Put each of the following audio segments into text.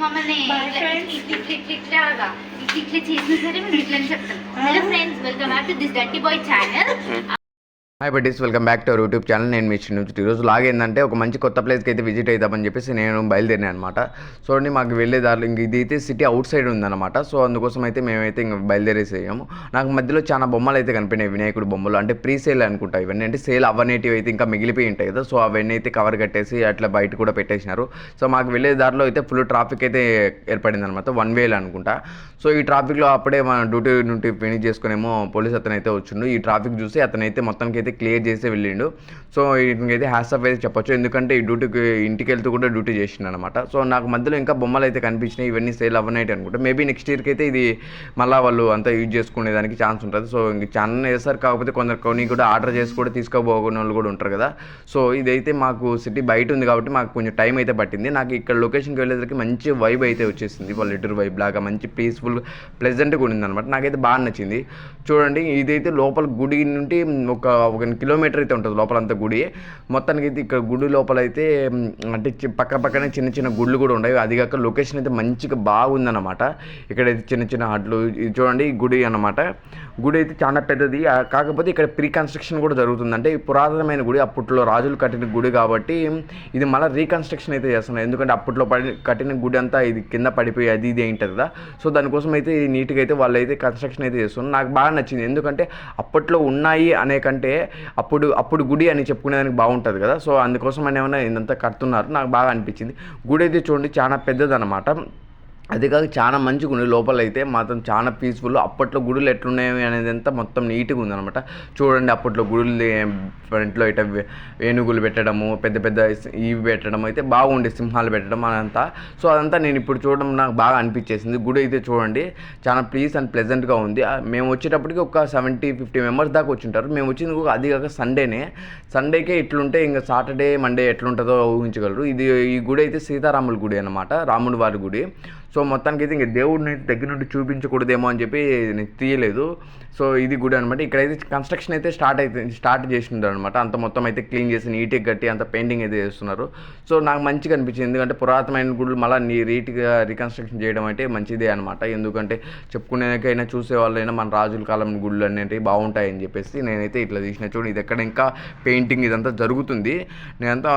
మమ్మల్ని ఇట్లా చేసినా సరే మేము ఇట్లా చెప్తాం. Hello friends, welcome back to this dirty boy channel. Hi buddies, welcome back to our YouTube channel. నేను మీ చిన్న ఈరోజు లాగ్ ఏంటంటే ఒక మంచి కొత్త ప్లేస్కి అయితే విజిట్ అవుతామని చెప్పేసి నేను బయలుదేరాను అనమాట. చూడండి, మాకు వెళ్ళే దారిలో ఇంక ఇది అయితే సిటీ అవుట్ సైడ్ ఉందన్నమాట. సో అందుకోసం అయితే మేమైతే ఇంక బయలుదేరేసేయాము. నాకు మధ్యలో చాలా బొమ్మలు అయితే కనిపినాయి, వినాయకుడు బొమ్మలు. అంటే ప్రీ సేల్ అనుకుంటా ఇవన్నీ, అంటే సేల్ అవ్వనేటివి అయితే ఇంకా మిగిలిపోయి ఉంటాయి కదా. సో అవన్నీ అయితే కవర్ కట్టేసి అట్లా బయట కూడా పెట్టేసినారు. సో మాకు వెళ్ళే దారిలో అయితే ఫుల్ ట్రాఫిక్ అయితే ఏర్పడింది అనమాట, వన్ వేలు అనుకుంటా. సో ఈ ట్రాఫిక్లో అప్పుడే మన డ్యూటీ నుండి ఫినిష్ చేసుకునేమో పోలీస్ అతను అయితే వచ్చిండు. ఈ ట్రాఫిక్ చూసి అతనైతే మొత్తానికి అయితే క్లియర్ చేసి వెళ్ళిండు. సో ఇంకైతే హ్యాస్ ఆఫ్ అయితే చెప్పొచ్చు, ఎందుకంటే ఈ డ్యూటీకి ఇంటికి వెళ్తూ కూడా డ్యూటీ చేసిండు అనమాట. సో నాకు మధ్యలో ఇంకా బొమ్మలు అయితే కనిపించినాయి, ఇవన్నీ సేల్ అవ్వనైతే అనుకుంటా. మేబీ నెక్స్ట్ ఇయర్కి అయితే ఇది మళ్ళీ వాళ్ళు అంతా యూజ్ చేసుకునేదానికి ఛాన్స్ ఉంటుంది. సో ఇంక ఛానల్ వేస్తారు, కాకపోతే కొందరు కొన్ని కూడా ఆర్డర్ చేసి కూడా తీసుకోబోకునే వాళ్ళు కూడా ఉంటారు కదా. సో ఇదైతే మాకు సిటీ బయట ఉంది కాబట్టి మాకు కొంచెం టైం అయితే పట్టింది. నాకు ఇక్కడ లొకేషన్కి వెళ్ళేసరికి మంచి వైబ్ అయితే వచ్చేసింది, పల్లెటూరు వైబ్ లాగా మంచి పీస్ఫుల్ ప్లెజెంట్గా ఉండింది అనమాట. నాకైతే బాగా నచ్చింది. చూడండి, ఇదైతే లోపల గుడి నుండి ఒక కిలోమీటర్ అయితే ఉంటుంది లోపలంతా గుడి. మొత్తానికి అయితే ఇక్కడ గుడి లోపల అయితే అంటే పక్కనే చిన్న చిన్న గుళ్ళు కూడా ఉన్నాయి. అది కాక లొకేషన్ అయితే మంచిగా బాగుందన్నమాట. ఇక్కడైతే చిన్న చిన్న హట్లు, ఇది చూడండి ఈ గుడి అన్నమాట. గుడి అయితే చాలా పెద్దది, కాకపోతే ఇక్కడ ప్రీ కన్స్ట్రక్షన్ కూడా జరుగుతుంది. అంటే పురాతనమైన గుడి, అప్పట్లో రాజులు కట్టిన గుడి కాబట్టి ఇది మళ్ళీ రీకన్స్ట్రక్షన్ అయితే చేస్తున్నారు. ఎందుకంటే అప్పట్లో కట్టిన గుడి అంతా ఇది కింద పడిపోయి అది ఇది ఏంటది కదా. సో దానికోసం అయితే నీట్గా అయితే వాళ్ళు అయితే కన్స్ట్రక్షన్ అయితే చేస్తున్నారు. నాకు బాగా నచ్చింది, ఎందుకంటే అప్పట్లో ఉన్నాయి అనే కంటే అప్పుడు గుడి అని చెప్పుకునేదానికి బాగుంటుంది కదా. సో అందుకోసం అని ఏమైనా ఇదంతా కడుతున్నారు, నాకు బాగా అనిపించింది. గుడి అయితే చూడండి చాలా పెద్దదన్నమాట. అది కాక చాలా మంచిగా ఉంది. లోపల అయితే మాత్రం చాలా పీస్ఫుల్. అప్పట్లో గుడులు ఎట్లున్నాయి అనేది అంతా మొత్తం నీట్గా ఉందన్నమాట. చూడండి, అప్పట్లో గుడులు ఫ్రంట్లో ఇట ఏనుగులు పెట్టడము, పెద్ద పెద్ద ఇవి పెట్టడం అయితే బాగుండే, సింహాలు పెట్టడం అదంతా. సో అదంతా నేను ఇప్పుడు చూడడం నాకు బాగా అనిపించేసింది. గుడి అయితే చూడండి చాలా పీస్ అండ్ ప్లెజెంట్గా ఉంది. మేము వచ్చేటప్పటికి ఒక 70-50 మెంబర్స్ దాకా వచ్చింటారు. మేము వచ్చింది అది కాక సండేకే ఇట్లుంటే ఇంకా సాటర్డే మండే ఎట్లుంటుందో ఊహించగలరు. ఈ గుడి అయితే సీతారాముల గుడి అనమాట, రాముడి వారి గుడి. సో మొత్తానికి అయితే ఇంక దేవుడిని దగ్గర నుండి చూపించకూడదేమో అని చెప్పి నేను తీయలేదు. సో ఇది గుడి అనమాట. ఇక్కడైతే కన్స్ట్రక్షన్ అయితే స్టార్ట్ చేసిండ్రు అనమాట. అంత మొత్తం అయితే క్లీన్ చేసి నీట్గా కట్టి అంత పెయింటింగ్ అయితే చేస్తున్నారు. సో నాకు మంచిగా అనిపించింది, ఎందుకంటే పురాతనమైన గుడులు మళ్ళీ నీట్గా రీకన్స్ట్రక్షన్ చేయడం అంటే మంచిదే అనమాట. ఎందుకంటే చెప్పుకునేకైనా చూసే వాళ్ళైనా మన రాజుల కాలం గుళ్ళు అనేవి బాగుంటాయని చెప్పేసి నేనైతే ఇట్లా తీసిన. చూడండి, ఇది ఎక్కడ ఇంకా పెయింటింగ్ ఇదంతా జరుగుతుంది. నేనంతా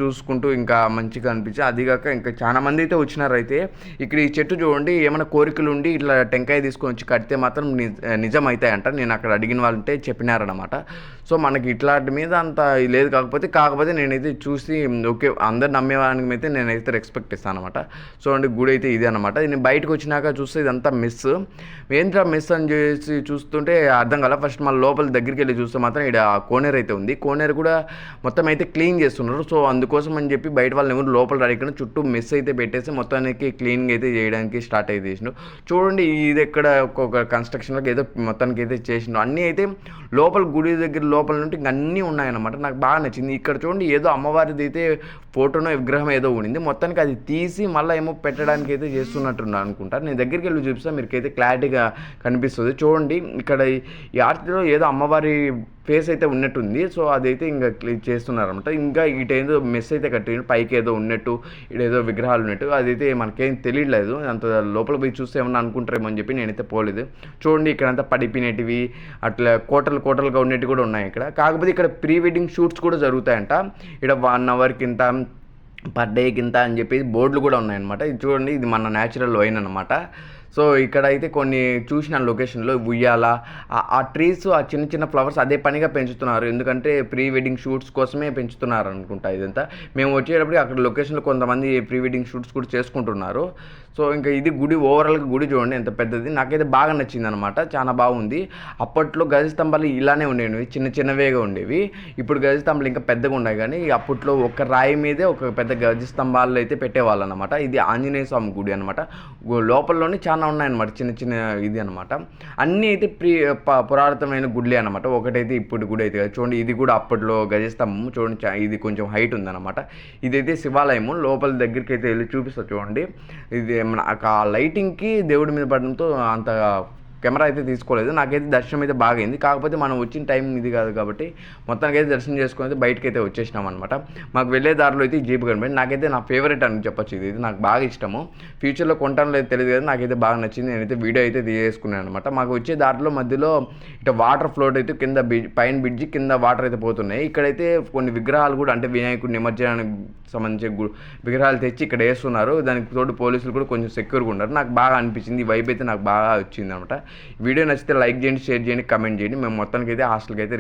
చూసుకుంటూ ఇంకా మంచిగా అనిపించింది. అదిగాక ఇంకా చాలా మంది అయితే వచ్చినారు. అయితే ఇక్కడ ఈ చెట్టు చూడండి, ఏమైనా కోరికలు ఉండి ఇట్లా టెంకాయ తీసుకొని వచ్చి కడితే మాత్రం నిజం అవుతాయంట. నేను అక్కడ అడిగిన వాళ్ళంటే చెప్పినారనమాట. సో మనకి ఇట్లాంటి మీద అంత లేదు, కాకపోతే నేనైతే చూసి ఓకే అందరు నమ్మేవానికి అయితే నేనైతే రెస్పెక్ట్ ఇస్తాను అనమాట. సో అండి, గుడి అయితే ఇది అనమాట. నేను బయటకు వచ్చినాక చూస్తే ఇదంతా మిస్ ఏంట్రా మిస్ అని చేసి చూస్తుంటే అర్థం కాల. ఫస్ట్ మళ్ళీ లోపల దగ్గరికి వెళ్ళి చూస్తే మాత్రం ఇక్కడ కోనేరు అయితే ఉంది. కోనేరు కూడా మొత్తం అయితే క్లీన్ చేస్తున్నారు. సో అందుకోసం అని చెప్పి బయట వాళ్ళని ఎవరు లోపల రాకుండా చుట్టూ మిస్ అయితే పెట్టేసి మొత్తానికి క్లీనింగ్ అయితే చేయడానికి స్టార్ట్ అయితే చేసిండు. చూడండి, ఇది ఎక్కడ ఒక్కొక్క కన్స్ట్రక్షన్లోకి ఏదో మొత్తానికి అయితే చేసిండు. అన్నీ అయితే లోపల గుడి దగ్గర లోపల నుండి ఇంక అన్నీ ఉన్నాయన్నమాట. నాకు బాగా నచ్చింది. ఇక్కడ చూడండి, ఏదో అమ్మవారిది అయితే ఫోటోనో విగ్రహం ఏదో ఉండింది. మొత్తానికి అది తీసి మళ్ళీ ఏమో పెట్టడానికి అయితే చేస్తున్నట్టున్నా అనుకుంటా. నేను దగ్గరికి వెళ్ళి చూపిస్తాను, మీకైతే క్లారిటీగా కనిపిస్తుంది. చూడండి, ఇక్కడ ఈ ఆర్తిలో ఏదో అమ్మవారి ఫేస్ అయితే ఉన్నట్టుంది. సో అదైతే ఇంకా చేస్తున్నారనమాట. ఇంకా ఇటేదో మెస్ అయితే కట్టిండు, పైకి ఏదో ఉన్నట్టు, ఇటేదో విగ్రహాలు ఉన్నట్టు. అదైతే మనకేం తెలియట్లేదు. అంత లోపల పోయి చూస్తే ఏమన్నా అనుకుంటారేమో అని చెప్పి నేనైతే పోలేదు. చూడండి, ఇక్కడంతా పడిపోయినవి అట్లా కోటలుగా ఉన్నట్టు కూడా ఉన్నాయి ఇక్కడ. కాకపోతే ఇక్కడ ప్రీ వెడ్డింగ్ షూట్స్ కూడా జరుగుతాయంట. ఇక్కడ 1 అవర్కి ఇంత, పర్ డేకి ఇంత అని చెప్పి బోర్డులు కూడా ఉన్నాయన్నమాట. ఇది చూడండి, ఇది మన న్యాచురల్ వైన్ అనమాట. సో ఇక్కడైతే కొన్ని చూసిన లొకేషన్లో ఉయ్యాల, ఆ ట్రీస్, ఆ చిన్న చిన్న ఫ్లవర్స్ అదే పనిగా పెంచుతున్నారు. ఎందుకంటే ప్రీ వెడ్డింగ్ షూట్స్ కోసమే పెంచుతున్నారు అనుకుంటా ఇదంతా. మేము వచ్చేటప్పటికి అక్కడ లొకేషన్లో కొంతమంది ప్రీ వెడ్డింగ్ షూట్స్ కూడా చేసుకుంటున్నారు. సో ఇంకా ఇది గుడి, ఓవరాల్గా గుడి చూడండి ఎంత పెద్దది. నాకైతే బాగా నచ్చింది అనమాట, చాలా బాగుంది. అప్పట్లో గజ స్తంభాలు ఇలానే ఉండేవి, చిన్నవేగా ఉండేవి. ఇప్పుడు గజ స్తంభాలు ఇంకా పెద్దగా ఉన్నాయి, కానీ అప్పట్లో ఒక రాయి మీదే ఒక పెద్ద గజ స్తంభాలు అయితే పెట్టేవాళ్ళు అనమాట. ఇది ఆంజనేయ స్వామి గుడి అనమాట. లోపలలోనే చాలా ఉన్నాయన్నమాట, చిన్న ఇది అనమాట. అన్నీ అయితే పురాతనమైన గుడ్లే అనమాట. ఒకటైతే ఇప్పుడు గుడి అయితే చూడండి, ఇది కూడా అప్పట్లో గజస్తంభం చూడండి, ఇది కొంచెం హైట్ ఉందన్నమాట. ఇదైతే శివాలయము. లోపల దగ్గరికి అయితే వెళ్ళి చూపిస్తా చూడండి. ఇది ఆ లైటింగ్కి దేవుడి మీద పడడంతో అంత కెమెరా అయితే తీసుకోలేదు. నాకైతే దర్శనం అయితే బాగా అయింది. కాకపోతే మనం వచ్చిన టైం ఇది కాదు కాబట్టి మొత్తానికైతే దర్శనం చేసుకుని అయితే బయటకి అయితే వచ్చేసినాం అనమాట. మాకు వెళ్ళే దారిలో అయితే ఈ జీప్ కనిపించింది. నాకైతే నా ఫేవరెట్ అని చెప్పొచ్చు. ఇది నాకు బాగా ఇష్టము. ఫ్యూచర్లో కొంటానో లేదు తెలియదు కదా, నాకైతే బాగా నచ్చింది. నేనైతే వీడియో అయితే తీసేసుకున్నాను అనమాట. మాకు వచ్చే దారిలో మధ్యలో ఇట్లా వాటర్ ఫ్లోట్ అయితే కింద పైన బ్రిడ్జి కింద వాటర్ అయితే పోతున్నాయి. ఇక్కడైతే కొన్ని విగ్రహాలు కూడా అంటే వినాయకుడి నిమజ్జనానికి సంబంధించి విగ్రహాలు తెచ్చి ఇక్కడ వేస్తున్నారు. దానికి తోడు పోలీసులు కూడా కొంచెం సెక్యూర్గా ఉన్నారు. నాకు బాగా అనిపించింది. ఈ వైబ్ అయితే నాకు బాగా వచ్చింది అనమాట. వీడియో నచ్చితే లైక్ చేయండి, షేర్ చేయండి, కమెంట్ చేయండి. మేము మొత్తానికి అయితే హాస్టల్కి అయితే